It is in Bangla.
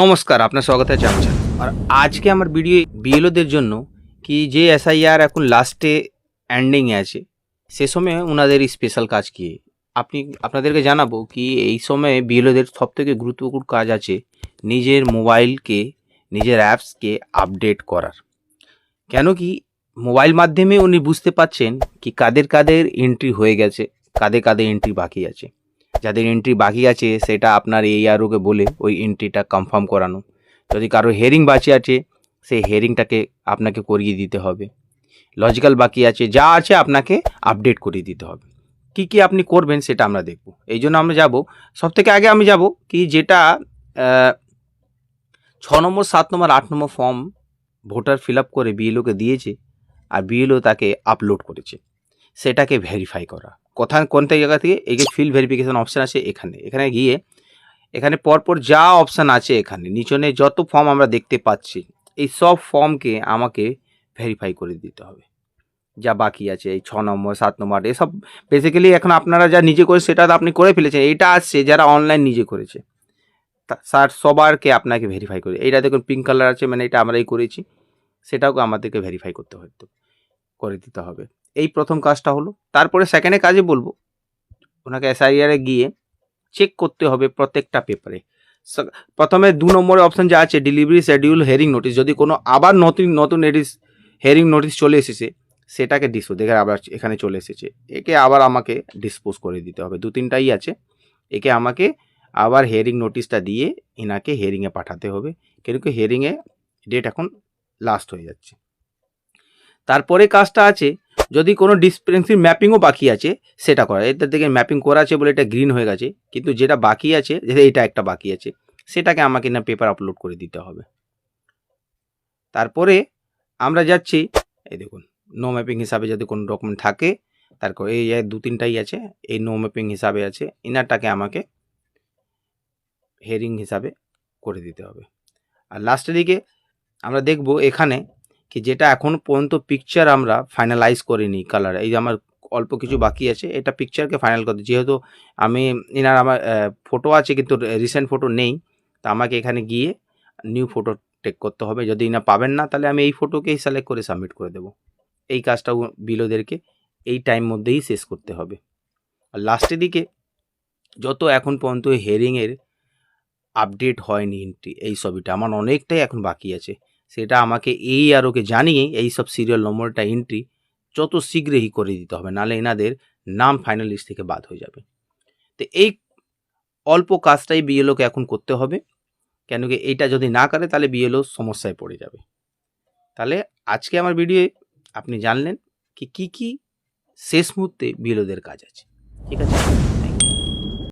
নমস্কার, আপনার স্বাগত আছে আমার চ্যানেল। আর আজকে আমার ভিডিও বিএলওদের জন্য কি যে এসআইআর এখন লাস্টে এন্ডিংয়ে আছে, সে সময় ওনাদের স্পেশাল কাজ কি আপনাদেরকে জানাবো কি এই সময়ে বিএলওদের সবথেকে গুরুত্বপূর্ণ কাজ আছে নিজের মোবাইলকে, নিজের অ্যাপসকে আপডেট করার। কেন কি মোবাইল মাধ্যমে উনি বুঝতে পাচ্ছেন কি কাদের কাদের এন্ট্রি হয়ে গেছে, কাদের কাদের এন্ট্রি বাকি আছে। যাদের এন্ট্রি বাকি আছে সেটা আপনার AROকে বলে ওই এন্ট্রিটা কনফার্ম করানো। যদি কারো হেয়ারিং বাকি আছে সেই হেয়ারিংটাকে আপনাকে করিয়ে দিতে হবে। লজিক্যাল বাকি আছে, যা আছে আপনাকে আপডেট করিয়ে দিতে হবে। কি কি আপনি করবেন সেটা আমরা দেখব। এই জন্য আমরা যাব, সবথেকে আগে আমি যাব কি যেটা 6 নম্বর, 7 নম্বর, 8 নম্বর ফর্ম ভোটার ফিল আপ করে বিএলওকে দিয়েছে আর বিএলও তাকে আপলোড করেছে, সেটাকে ভেরিফাই করা। কোন জায়গা থেকে এই যে ফিল্ড ভেরিফিকেশন অপশান আছে এখানে গিয়ে এখানে পরপর যা অপশান আছে এখানে নিচনে যত ফর্ম আমরা দেখতে পাচ্ছি এই সব ফর্মকে আমাকে ভেরিফাই করে দিতে হবে। যা বাকি আছে এই 6 নম্বর, 7 নম্বর, এসব বেসিক্যালি এখন আপনারা যা নিজে করে সেটা আপনি করে ফেলেছেন। এটা আসছে যারা অনলাইন নিজে করেছে স্যার সবারকে আপনাকে ভেরিফাই করে। এইটা দেখুন পিঙ্ক কালার আছে, মানে এটা আমরাই করেছি, সেটাও আমাদেরকে ভেরিফাই করতে করে দিতে হবে। এই প্রথম কাজটা হলো। তারপরে সেকেন্ডে কাজে বলবো ওনাকে এসআইআরে গিয়ে চেক করতে হবে প্রত্যেকটা পেপারে। প্রথমে 2 নম্বরে অপশান যা আছে ডেলিভারি শিডিউল হেয়ারিং নোটিশ, যদি কোনো আবার নতুন হেয়ারিং নোটিশ চলে এসেছে সেটাকে দেখে আবার এখানে চলে এসেছে, একে আবার আমাকে ডিসপোজ করে দিতে হবে। 2-3টাই আছে, একে আমাকে আবার হেয়ারিং নোটিশটা দিয়ে এনাকে হেয়ারিংয়ে পাঠাতে হবে, কেন কি হেয়ারিংয়ে ডেট এখন লাস্ট হয়ে যাচ্ছে। তারপরে কাজটা আছে যদি কোনো ডিসপেন্সি ম্যাপিংও বাকি আছে সেটা করা। এটার দিকে ম্যাপিং করা আছে বলে এটা গ্রিন হয়ে গেছে, কিন্তু যেটা বাকি আছে, যেটা এটা একটা বাকি আছে, সেটাকে আমাকে না পেপার আপলোড করে দিতে হবে। তারপরে আমরা যাচ্ছি, এই দেখুন নো ম্যাপিং হিসাবে যদি কোনো ডকুমেন্ট থাকে, তারপর এই 2-3টাই আছে, এই নো ম্যাপিং হিসাবে আছে, ইনারটাকে আমাকে হেয়ারিং হিসাবে করে দিতে হবে। আর লাস্টের দিকে আমরা দেখব এখানে কি যেটা এখন পর্যন্ত পিকচার আমরা ফাইনালাইজ করিনি কালার, এই যে আমার অল্প কিছু বাকি আছে, এটা পিকচারকে ফাইনাল করতে, যেহেতু আমি আমার ফটো আছে কিন্তু রিসেন্ট ফটো নেই, তা আমাকে এখানে গিয়ে নিউ ফটো টেক করতে হবে। যদি পাবেন না তাহলে আমি এই ফটোকেই সিলেক্ট করে সাবমিট করে দেব। এই কাজটাও বিলোদেরকে এই টাইম মধ্যেই শেষ করতে হবে। আর লাস্টের দিকে যত এখন পর্যন্ত হেয়ারিংয়ের আপডেট হয়নি এন্ট্রি, এই সবইটা আমার অনেকটাই এখন বাকি আছে, সেটা আমাকে AROকে জানিয়ে এই সব সিরিয়াল নম্বরটা এন্ট্রি যত শীঘ্রই করে দিতে হবে, নাহলে এনাদের নাম ফাইনাল লিস্ট থেকে বাদ হয়ে যাবে। তো এই অল্প কাজটাই বিএলওকে এখন করতে হবে, কেন কি এইটা যদি না করে তাহলে বিএলও সমস্যায় পড়ে যাবে। তাহলে আজকে আমার ভিডিওয়ে আপনি জানলেন কি কি শেষ মুহূর্তে বিএলওদের কাজ আছে। ঠিক আছে।